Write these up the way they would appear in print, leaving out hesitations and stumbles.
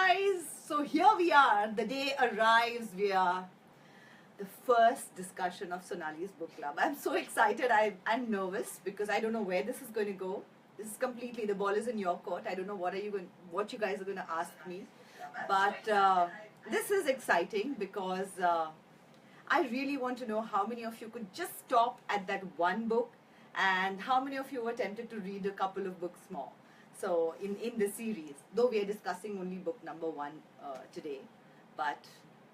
guys, so here we are. The day arrives. We are the first discussion of Sonali's book club. I'm so excited. I'm nervous because I don't know where this is going to go. This is completely, the ball is in your court. I don't know what you guys are going to ask me, but this is exciting because I really want to know how many of you could just stop at that one book, and how many of you were tempted to read a couple of books more. So in the series, though we are discussing only book number 1 today, but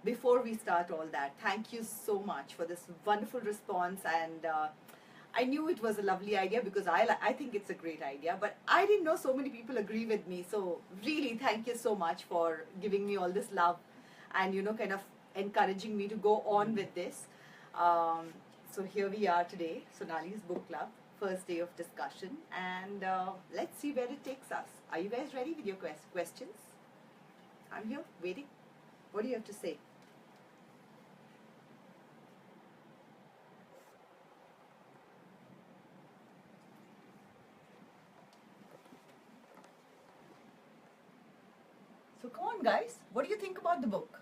before we start all that, thank you so much for this wonderful response. And I knew it was a lovely idea because I think it's a great idea, but I didn't know so many people agree with me. So really, thank you so much for giving me all this love and kind of encouraging me to go on with this. So here we are today, Sonali's book club, first day of discussion, and let's see where it takes us. Are you guys ready with your questions? I'm here waiting. What do you have to say? So come on, guys. What do you think about the book?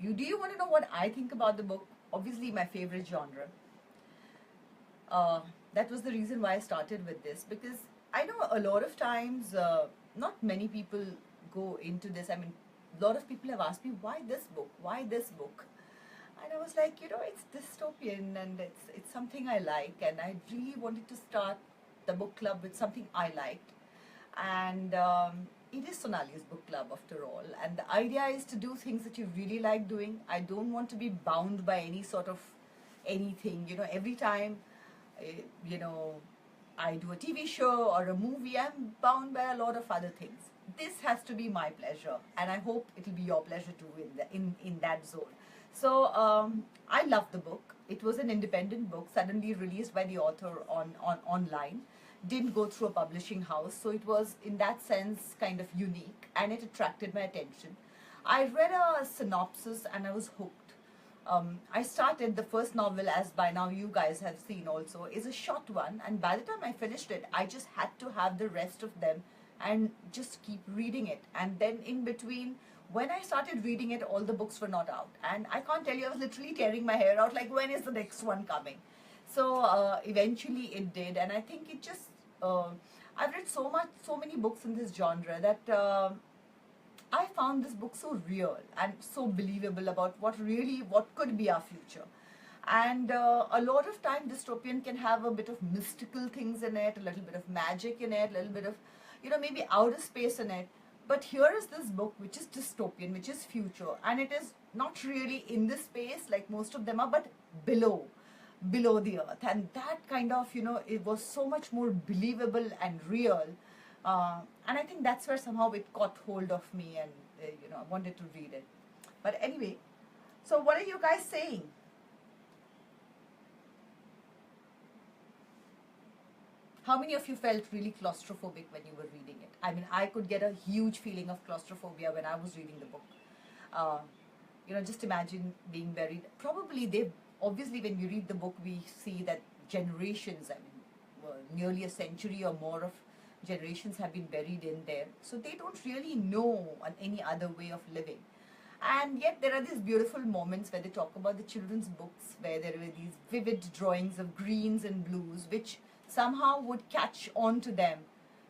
Do you want to know what I think about the book? Obviously, my favorite genre. That was the reason why I started with this, because I know a lot of times not many people go into this. I mean, a lot of people have asked me, why this book? Why this book? And I was like, it's dystopian and it's something I like, and I really wanted to start the book club with something I liked. And it is Sonali's book club after all, and the idea is to do things that you really like doing. I don't want to be bound by any sort of anything. Every time I do a TV show or a movie, I'm bound by a lot of other things. This has to be my pleasure, and I hope it'll be your pleasure too in that zone. So I love the book. It was an independent book, suddenly released by the author online. Didn't go through a publishing house, so it was in that sense kind of unique, and it attracted my attention. I read a synopsis and I was hooked. I started the first novel, as by now you guys have seen also, is a short one, and by the time I finished it, I just had to have the rest of them and just keep reading it. And then in between, when I started reading it, all the books were not out, and I can't tell you, I was literally tearing my hair out, like, when is the next one coming? So eventually it did, and I think it just I've read so many books in this genre that I found this book so real and so believable about what could be our future. And a lot of time dystopian can have a bit of mystical things in it, a little bit of magic in it, a little bit of maybe outer space in it. But here is this book which is dystopian, which is future, and it is not really in this space like most of them are, but below the earth. And that kind of it was so much more believable and real, and I think that's where somehow it caught hold of me, and I wanted to read it. But anyway, so what are you guys saying? How many of you felt really claustrophobic when you were reading it? I mean, I could get a huge feeling of claustrophobia when I was reading the book. Just imagine being buried. Probably obviously when we read the book, we see that generations, nearly a century or more of generations have been buried in there. So they don't really know any other way of living. And yet there are these beautiful moments where they talk about the children's books, where there were these vivid drawings of greens and blues, which somehow would catch on to them,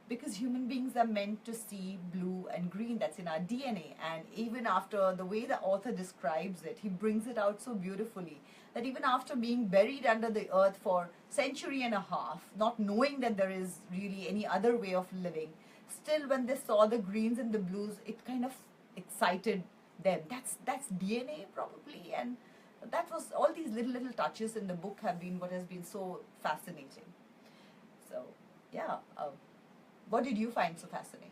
because human beings are meant to see blue and green. That's in our DNA. And even after, the way the author describes it, he brings it out so beautifully, that even after being buried under the earth for century and a half, not knowing that there is really any other way of living, still when they saw the greens and the blues, it kind of excited them. That's DNA probably. And that was all these little touches in the book have been what has been so fascinating. So yeah, what did you find so fascinating?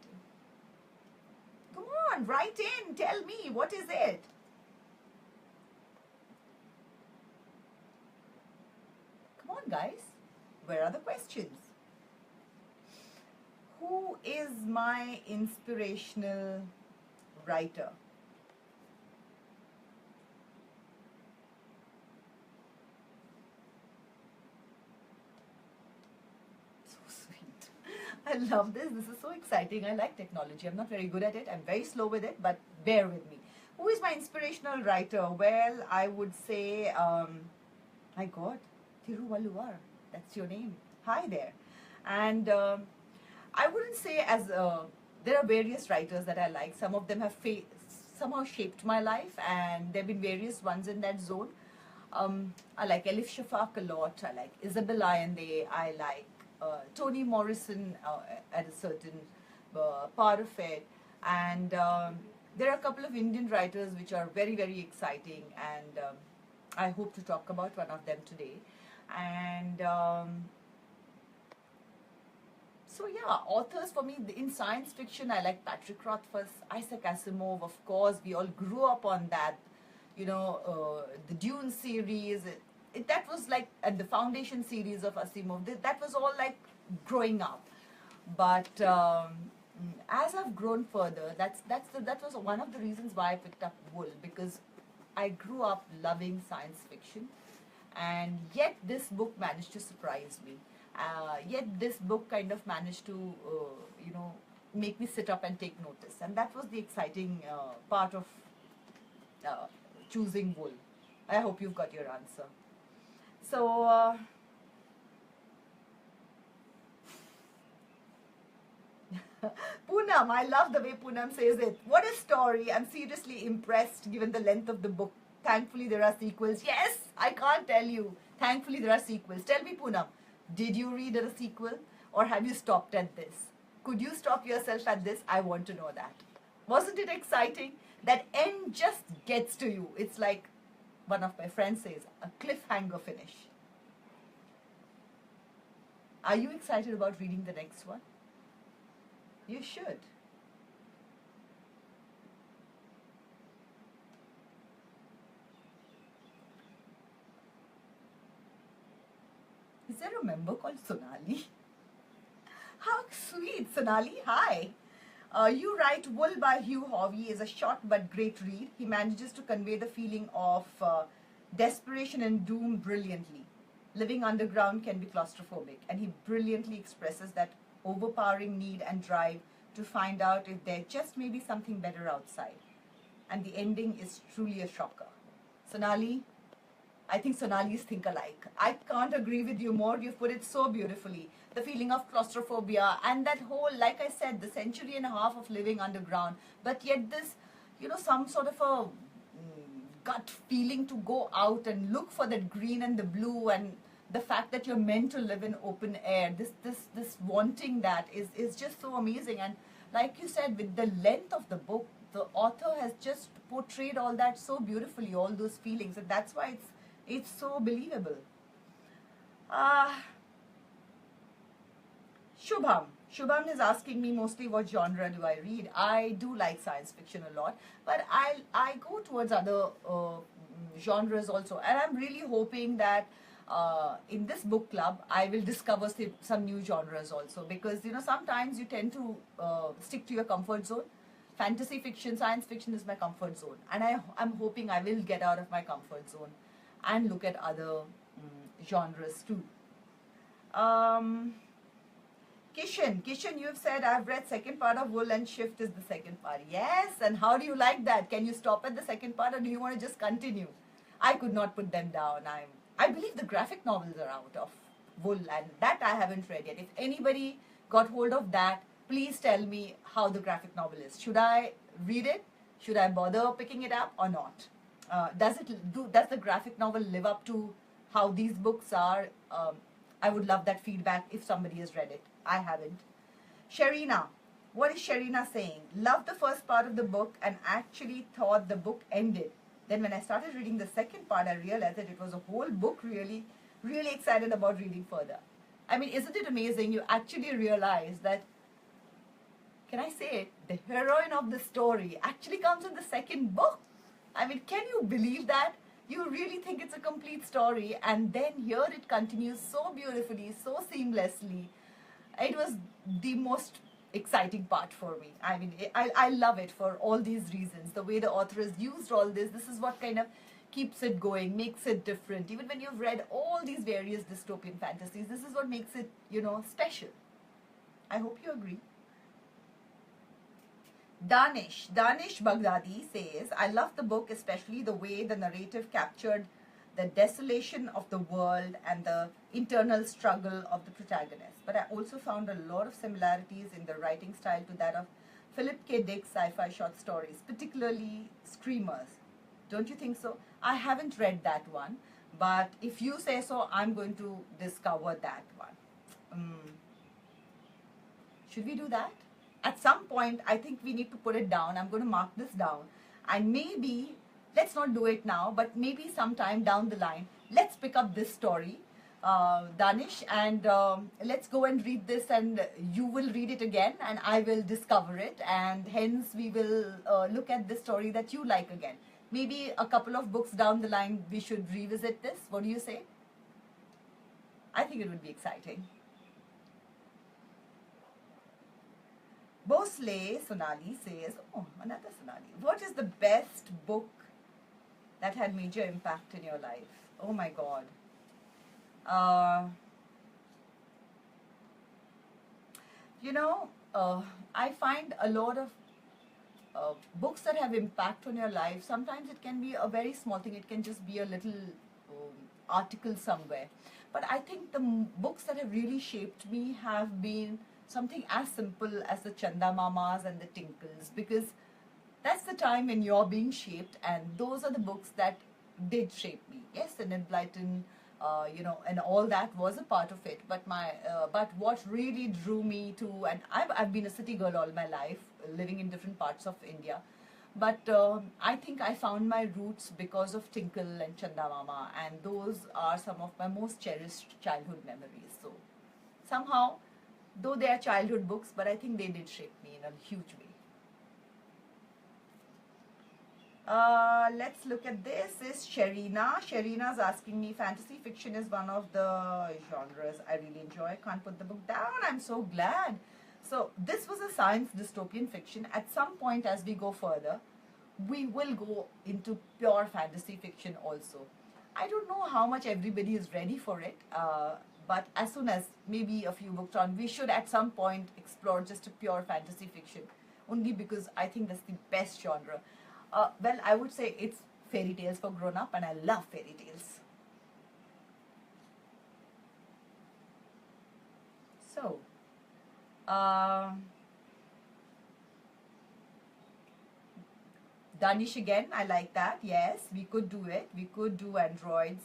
Come on, write in, tell me, what is it? Come on, guys, where are the questions? Who is my inspirational writer? I love this. This is so exciting. I like technology. I'm not very good at it. I'm very slow with it, but bear with me. Who is my inspirational writer? Well, I would say, my God, Thiruvalluvar. That's your name. Hi there. And I wouldn't say there are various writers that I like. Some of them have somehow shaped my life, and there have been various ones in that zone. I like Elif Shafak a lot. I like Isabel Allende. I like Toni Morrison at a certain part of it. And there are a couple of Indian writers which are very, very exciting, and I hope to talk about one of them today. And so yeah, authors for me in science fiction, I like Patrick Rothfuss, Isaac Asimov. Of course, we all grew up on that. The Dune series. That was like, and the Foundation series of Asimov. That was all like growing up. But as I've grown further, that was one of the reasons why I picked up Wool, because I grew up loving science fiction, and yet this book managed to surprise me. Yet this book kind of managed to, make me sit up and take notice, and that was the exciting part of choosing Wool. I hope you've got your answer. So. Poonam, I love the way Poonam says it. What a story. I'm seriously impressed given the length of the book. Thankfully, there are sequels. Yes, I can't tell you. Thankfully, there are sequels. Tell me, Poonam, did you read a sequel, or have you stopped at this? Could you stop yourself at this? I want to know that. Wasn't it exciting? That end just gets to you. It's like one of my friends says, a cliffhanger finish. Are you excited about reading the next one? You should. Is there a member called Sonali? How sweet, Sonali. Hi. You write Wool by Hugh Howey is a short but great read. He manages to convey the feeling of desperation and doom brilliantly. Living underground can be claustrophobic, and he brilliantly expresses that overpowering need and drive to find out if there just may be something better outside. And the ending is truly a shocker. Sonali, I think Sonali's think alike. I can't agree with you more. You've put it so beautifully. The feeling of claustrophobia and that whole, like I said, the century and a half of living underground, but yet this, some sort of a gut feeling to go out and look for that green and the blue, and the fact that you're meant to live in open air, this wanting that is just so amazing. And like you said, with the length of the book, the author has just portrayed all that so beautifully, all those feelings, and that's why it's so believable. Shubham is asking me mostly what genre do I read. I do like science fiction a lot, but I go towards other genres also, and I'm really hoping that in this book club I will discover some new genres also, because sometimes you tend to stick to your comfort zone. Fantasy fiction, science fiction is my comfort zone, and I'm hoping I will get out of my comfort zone and look at other genres too. Kishan, you've said I've read second part of Wool and Shift is the second part. Yes, and how do you like that? Can you stop at the second part, or do you want to just continue? I could not put them down. I believe the graphic novels are out of Wool, and that I haven't read yet. If anybody got hold of that, please tell me how the graphic novel is. Should I read it? Should I bother picking it up or not? Does the graphic novel live up to how these books are? I would love that feedback if somebody has read it. I haven't. Sharina, what is Sharina saying? Loved the first part of the book and actually thought the book ended. Then when I started reading the second part, I realized that it was a whole book. Really, really excited about reading further. I mean, isn't it amazing? You actually realize that, can I say it? The heroine of the story actually comes in the second book. I mean, can you believe that? You really think it's a complete story, and then here it continues so beautifully, so seamlessly. It was the most exciting part for me. I mean, I love it for all these reasons. The way the author has used all this is what kind of keeps it going, makes it different. Even when you've read all these various dystopian fantasies, this is what makes it, special. I hope you agree. Danish Baghdadi says, I love the book, especially the way the narrative captured the desolation of the world and the internal struggle of the protagonist. But I also found a lot of similarities in the writing style to that of Philip K. Dick's sci-fi short stories, particularly Screamers. Don't you think so? I haven't read that one, but if you say so, I'm going to discover that one. Should we do that? At some point, I think we need to put it down. I'm going to mark this down. And maybe, let's not do it now, but maybe sometime down the line, let's pick up this story, Danish, and let's go and read this, and you will read it again, and I will discover it, and hence we will look at the story that you like again. Maybe a couple of books down the line, we should revisit this. What do you say? I think it would be exciting. Bosley Sonali says, oh, another Sonali. What is the best book that had major impact in your life? Oh my God. I find a lot of books that have impact on your life. Sometimes it can be a very small thing. It can just be a little article somewhere. But I think the books that have really shaped me have been something as simple as the Chanda Mamas and the Tinkles, because that's the time when you're being shaped, and those are the books that did shape me. Yes, and in Blyton, and all that was a part of it. But what really drew me to, and I've been a city girl all my life, living in different parts of India. But I think I found my roots because of Tinkle and Chanda Mama, and those are some of my most cherished childhood memories. So somehow, though they are childhood books, but I think they did shape me in a huge way. Let's look at this. Is Sherina. Sherina's asking me, fantasy fiction is one of the genres I really enjoy. Can't put the book down. I'm so glad. So this was a science dystopian fiction. At some point as we go further, we will go into pure fantasy fiction also. I don't know how much everybody is ready for it, but as soon as maybe a few books on, we should at some point explore just a pure fantasy fiction, only because I think that's the best genre. Well, I would say it's fairy tales for grown-up, and I love fairy tales. So, Danish again, I like that. Yes, we could do it. We could do androids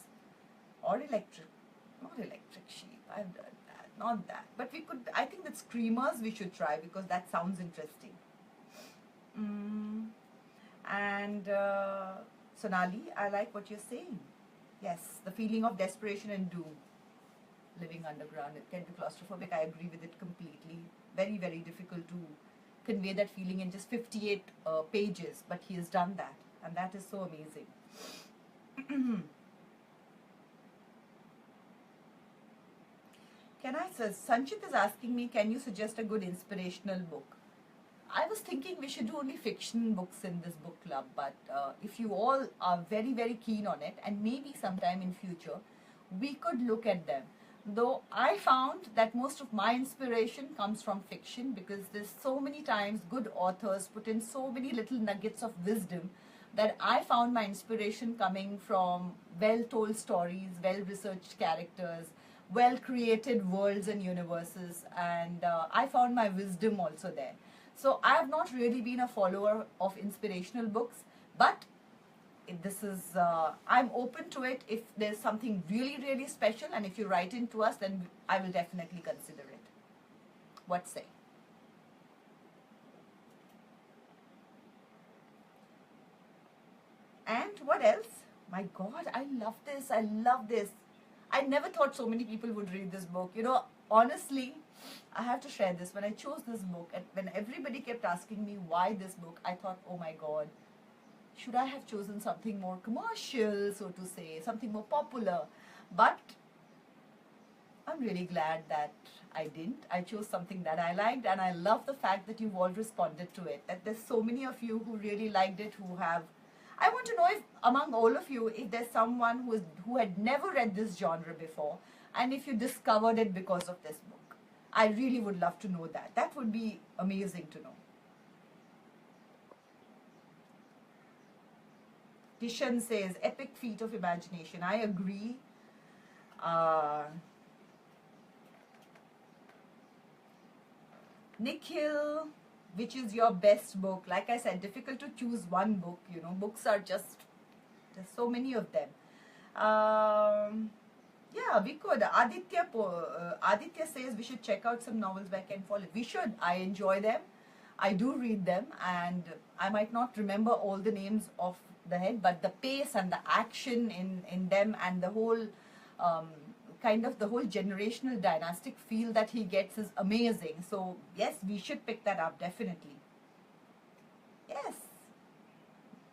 or electric, not electric sheep. I've done that, not that. But we could, I think that Screamers we should try, because that sounds interesting. And Sonali, I like what you're saying. Yes, the feeling of desperation and doom. Living underground, it can be claustrophobic. I agree with it completely. Very, very difficult to convey that feeling in just 58 pages, but he has done that, and that is so amazing. Sanchit is asking me, can you suggest a good inspirational book? I was thinking we should do only fiction books in this book club, but if you all are very, very keen on it, and maybe sometime in future, we could look at them. Though I found that most of my inspiration comes from fiction, because there's so many times good authors put in so many little nuggets of wisdom that I found my inspiration coming from well-told stories, well-researched characters, well-created worlds and universes, and I found my wisdom also there. So I have not really been a follower of inspirational books, but this is, I'm open to it. If there's something really, really special, and if you write in to us, then I will definitely consider it. What say? And what else? My God, I love this. I love this. I never thought so many people would read this book. Honestly, I have to share this. When I chose this book, and when everybody kept asking me why this book, I thought, oh my God, should I have chosen something more commercial, so to say, something more popular? But I'm really glad that I didn't. I chose something that I liked, and I love the fact that you've all responded to it. That there's so many of you who really liked it, who have. I want to know if among all of you, if there's someone who had never read this genre before, and if you discovered it because of this book. I really would love to know that. That would be amazing to know. Tishan says, epic feat of imagination. I agree. Uh, Nikhil, which is your best book? Like I said, difficult to choose one book. You know, books are just, there's so many of them. Yeah, we could. Aditya says we should check out some novels by Ken Follett. We should. I enjoy them. I do read them, and I might not remember all the names off the head, but the pace and the action in them, and the whole kind of the whole generational dynastic feel that he gets is amazing. So yes, we should pick that up, definitely. Yes,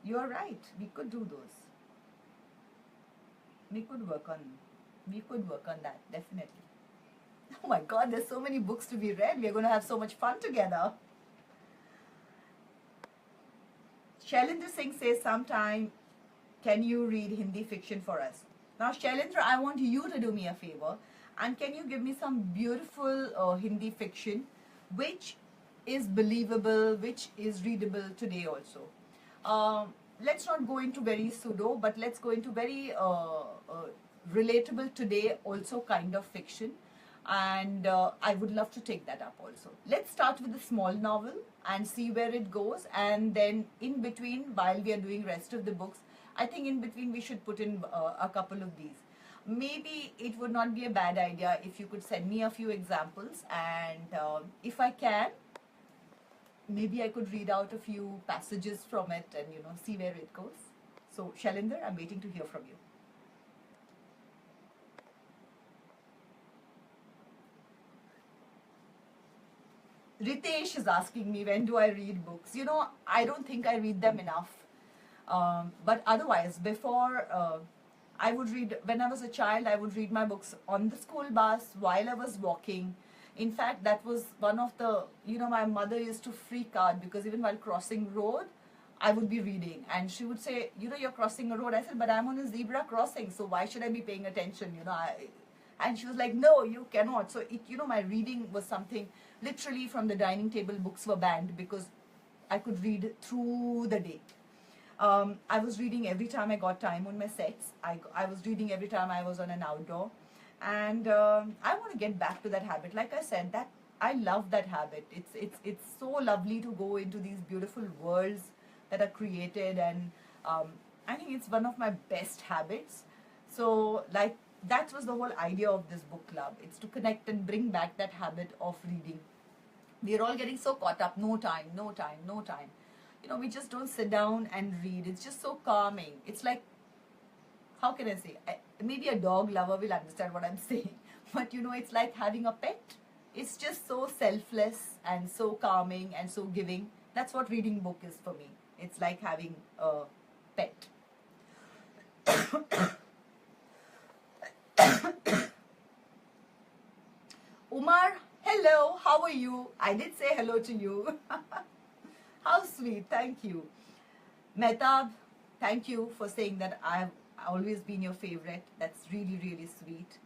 you're right. We could do those. We could work on that, definitely. Oh my god, there's so many books to be read. We're going to have so much fun together. Shailendra Singh says, sometime can you read Hindi fiction for us? Now Shailendra, I want you to do me a favor, and can you give me some beautiful Hindi fiction which is believable, which is readable today also. Let's not go into very pseudo, but let's go into very relatable today also kind of fiction, and I would love to take that up also. Let's start with a small novel and see where it goes, and then in between, while we are doing rest of the books, I think in between we should put in a couple of these. Maybe it would not be a bad idea if you could send me a few examples, and if I can, maybe I could read out a few passages from it and see where it goes. So Shailendra, I'm waiting to hear from you. Ritesh is asking me, when do I read books? I don't think I read them enough. But otherwise, before I would read, when I was a child, I would read my books on the school bus while I was walking. In fact, that was one of the, my mother used to freak out because even while crossing road, I would be reading. And she would say, you're crossing a road. I said, but I'm on a zebra crossing, so why should I be paying attention? And she was like, no, you cannot. So, my reading was something, literally from the dining table, books were banned because I could read through the day. I was reading every time I got time on my sets. I was reading every time I was on an outdoor. And I want to get back to that habit. Like I said, that I love that habit. It's so lovely to go into these beautiful worlds that are created, and I think it's one of my best habits. So, like, that was the whole idea of this book club. It's to connect and bring back that habit of reading. We're all getting so caught up. No time. We just don't sit down and read. It's just so calming. It's like, how can I say? Maybe a dog lover will understand what I'm saying. But it's like having a pet. It's just so selfless and so calming and so giving. That's what reading book is for me. It's like having a pet. Umar, hello, how are you? I did say hello to you. How sweet, thank you. Mehtab, thank you for saying that I've always been your favorite. That's really, really sweet.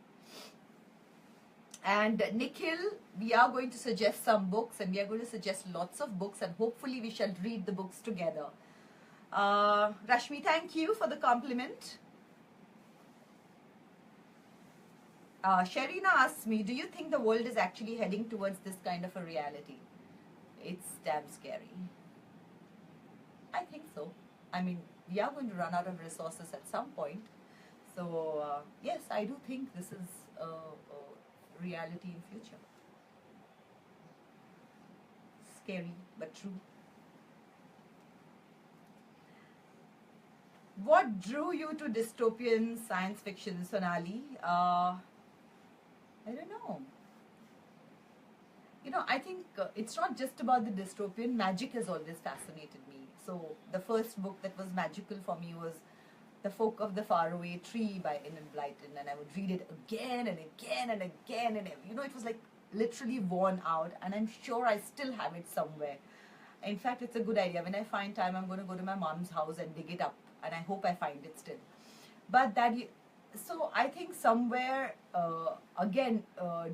And Nikhil, we are going to suggest some books, and we are going to suggest lots of books, and hopefully we shall read the books together. Rashmi, thank you for the compliment. Sharina asks me, do you think the world is actually heading towards this kind of a reality? It's damn scary. I think so. I mean, we are going to run out of resources at some point. So, yes, I do think this is a reality in future. Scary, but true. What drew you to dystopian science fiction, Sonali? I don't know. I think it's not just about the dystopian. Magic has always fascinated me. So the first book that was magical for me was The Folk of the Faraway Tree by Enid Blyton, and I would read it again and again and again, and it was like literally worn out, and I'm sure I still have it somewhere. In fact, it's a good idea. When I find time, I'm going to go to my mom's house and dig it up, and I hope I find it still. But so I think somewhere, again,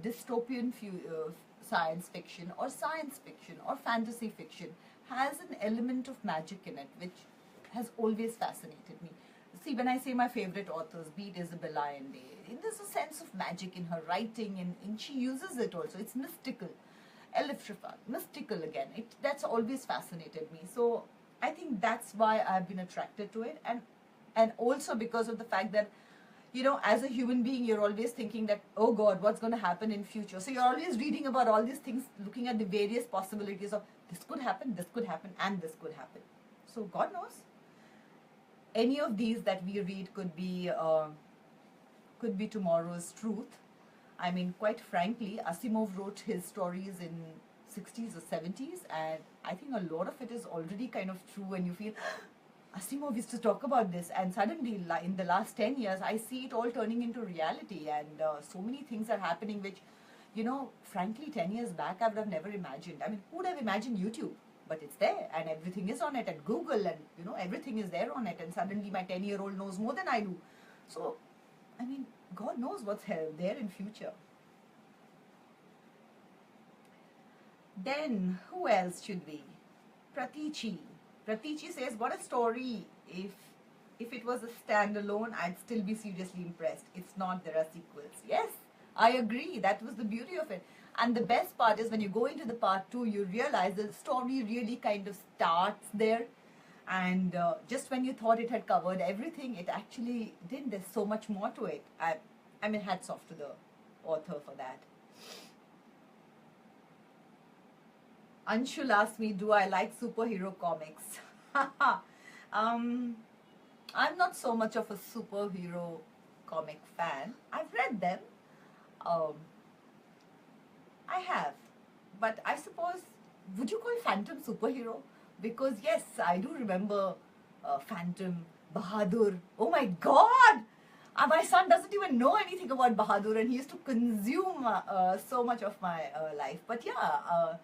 dystopian science fiction or fantasy fiction has an element of magic in it, which has always fascinated me. See, when I say my favorite authors, be it Isabella Allende, there's a sense of magic in her writing, and she uses it also. It's mystical. Elif Shafak, mystical again. That's always fascinated me. So I think that's why I've been attracted to it, and also because of the fact that, you know, as a human being, you're always thinking that, oh God, what's going to happen in future? So you're always reading about all these things, looking at the various possibilities of this could happen, and this could happen. So God knows. Any of these that we read could be tomorrow's truth. I mean, quite frankly, Asimov wrote his stories in 60s or 70s, and I think a lot of it is already kind of true, and you feel, Asimov used to talk about this, and suddenly in the last 10 years, I see it all turning into reality, and so many things are happening which, you know, frankly, 10 years back, I would have never imagined. I mean, who would have imagined YouTube? But it's there, and everything is on it, and Google, and, you know, everything is there on it, and suddenly my 10-year-old knows more than I do. So, I mean, God knows what's there in future. Then, who else should we? Pratichi. Pratichi says, what a story. If it was a standalone, I'd still be seriously impressed. It's not, there are sequels. Yes, I agree. That was the beauty of it. And the best part is when you go into the part 2, you realize the story really kind of starts there. And just when you thought it had covered everything, it actually didn't. There's so much more to it. I mean, hats off to the author for that. Anshul asked me, do I like superhero comics? I'm not so much of a superhero comic fan. I've read them. I have. But I suppose, would you call Phantom superhero? Because yes, I do remember Phantom, Bahadur. Oh my God! My son doesn't even know anything about Bahadur, and he used to consume so much of my life. But yeah,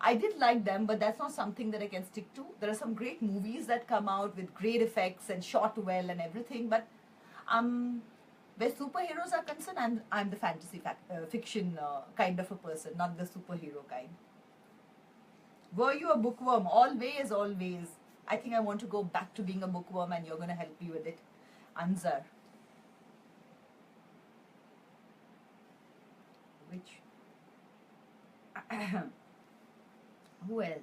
I did like them, but that's not something that I can stick to. There are some great movies that come out with great effects and shot well and everything, but where superheroes are concerned, I'm the fantasy fiction kind of a person, not the superhero kind. Were you a bookworm? Always, always. I think I want to go back to being a bookworm, and you're going to help me with it. Anzar. Which? Who else?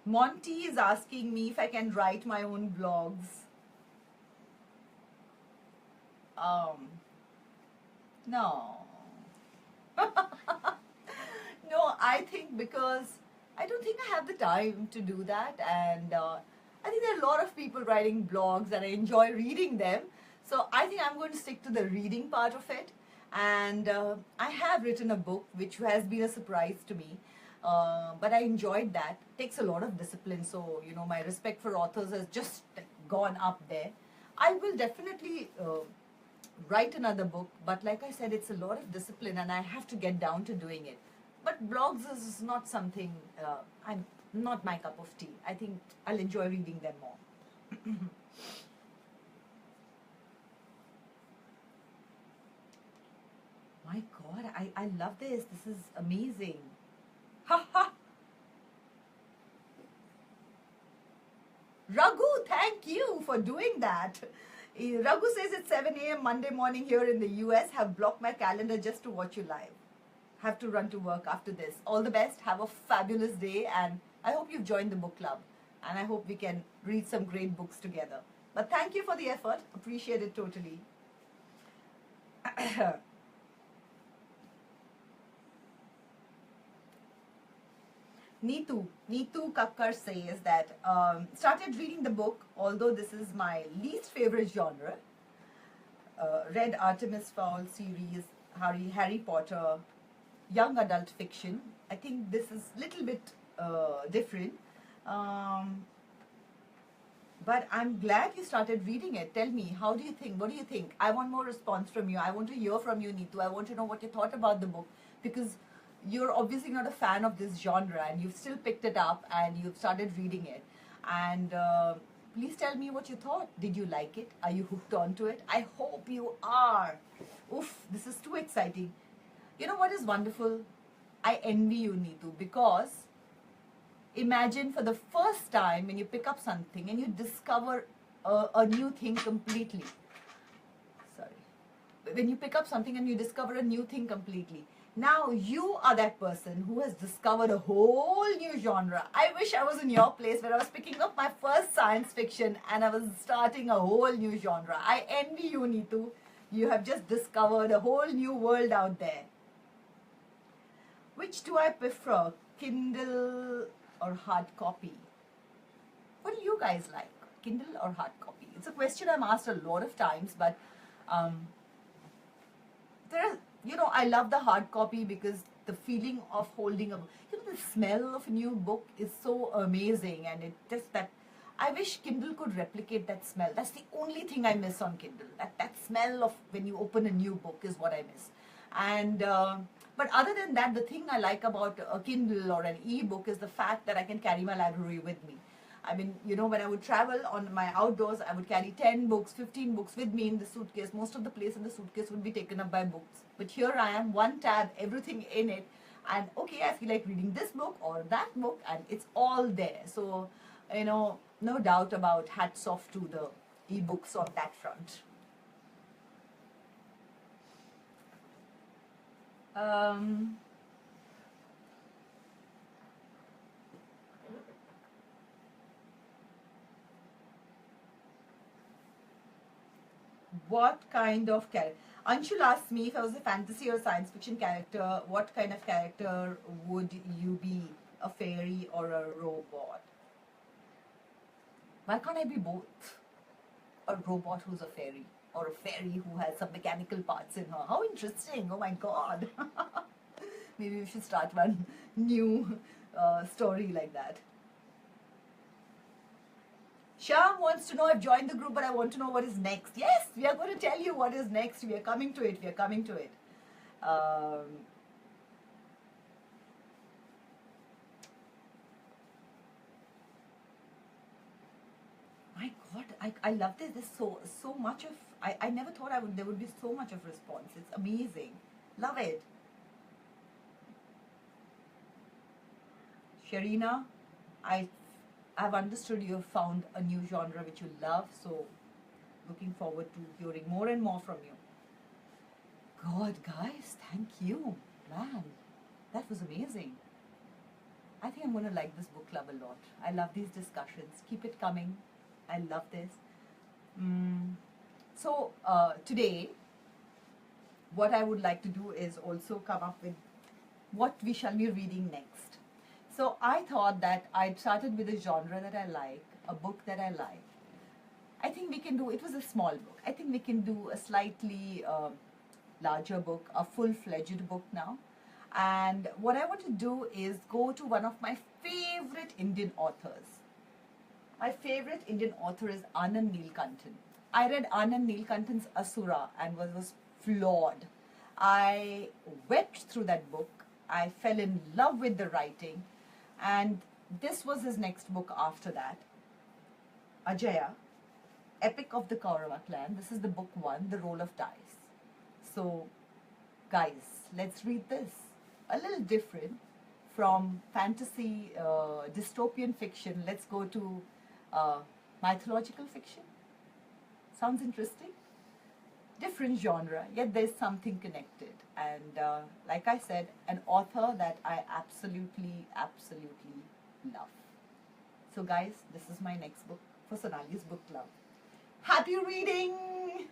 Monty is asking me if I can write my own blogs. No. No, I think because I don't think I have the time to do that, and I think there are a lot of people writing blogs and I enjoy reading them. So I think I'm going to stick to the reading part of it. And I have written a book which has been a surprise to me, but I enjoyed that. It takes a lot of discipline, so you know my respect for authors has just gone up there. I will definitely write another book, but like I said, it's a lot of discipline and I have to get down to doing it. But blogs is not something, I'm not my cup of tea. I think I'll enjoy reading them more. My God, I love this. This is amazing. Ha ha! Raghu, thank you for doing that. Raghu says it's 7 a.m. Monday morning here in the US. Have blocked my calendar just to watch you live. Have to run to work after this. All the best. Have a fabulous day, and I hope you've joined the book club. And I hope we can read some great books together. But thank you for the effort. Appreciate it totally. Neetu Kakkar says that started reading the book, although this is my least favorite genre. Read Artemis Fowl series, Harry Potter, young adult fiction. I think this is a little bit different. But I'm glad you started reading it. Tell me, how do you think? What do you think? I want more response from you. I want to hear from you, Neetu. I want to know what you thought about the book, because you're obviously not a fan of this genre and you've still picked it up and you've started reading it. And please tell me what you thought. Did you like it? Are you hooked onto it? I hope you are. Oof, this is too exciting. You know what is wonderful? I envy you, Neetu, because imagine for the first time when you pick up something and you discover a new thing completely. Sorry. When you pick up something and you discover a new thing completely. Now you are that person who has discovered a whole new genre. I wish I was in your place where I was picking up my first science fiction and I was starting a whole new genre. I envy you, Neetu. You have just discovered a whole new world out there. Which do I prefer, Kindle or hard copy? What do you guys like, Kindle or hard copy? It's a question I'm asked a lot of times, but there are, I love the hard copy because the feeling of holding the smell of a new book is so amazing, and it just that I wish Kindle could replicate that smell. That's the only thing I miss on Kindle. That smell of when you open a new book is what I miss. And but other than that, the thing I like about a Kindle or an e-book is the fact that I can carry my library with me. I mean, when I would travel on my outdoors, I would carry 10 books, 15 books with me in the suitcase. Most of the place in the suitcase would be taken up by books. But here I am, one tab, everything in it. And okay, I feel like reading this book or that book, and it's all there. So, no doubt about hats off to the e-books on that front. What kind of character? Anshul asked me if I was a fantasy or science fiction character, what kind of character would you be? A fairy or a robot? Why can't I be both? A robot who's a fairy, or a fairy who has some mechanical parts in her. How interesting! Oh my god! Maybe we should start one new story like that. Sham wants to know, I've joined the group, but I want to know what is next. Yes, we are going to tell you what is next. We are coming to it. We are coming to it. My God, I love this. There's so much of. I never thought there would be so much of response. It's amazing. Love it. Sharina, I've understood you have found a new genre which you love, so looking forward to hearing more and more from you. God, guys, thank you. Man, that was amazing. I think I'm going to like this book club a lot. I love these discussions. Keep it coming. I love this. So, today, what I would like to do is also come up with what we shall be reading next. So I thought that I'd started with a genre that I like, a book that I like. I think we can do, it was a small book. I think we can do a slightly larger book, a full-fledged book now. And what I want to do is go to one of my favorite Indian authors. My favorite Indian author is Anand Neelkantan. I read Anand Neelkantan's Asura and was floored. I wept through that book. I fell in love with the writing. And this was his next book after that. Ajaya, Epic of the Kaurava Clan. This is the book 1, The Roll of Dice. So, guys, let's read this. A little different from fantasy, dystopian fiction. Let's go to mythological fiction. Sounds interesting? Different genre, yet there's something connected. And like I said, an author that I absolutely love. So guys, this is my next book for Sonali's Book Club. Happy reading!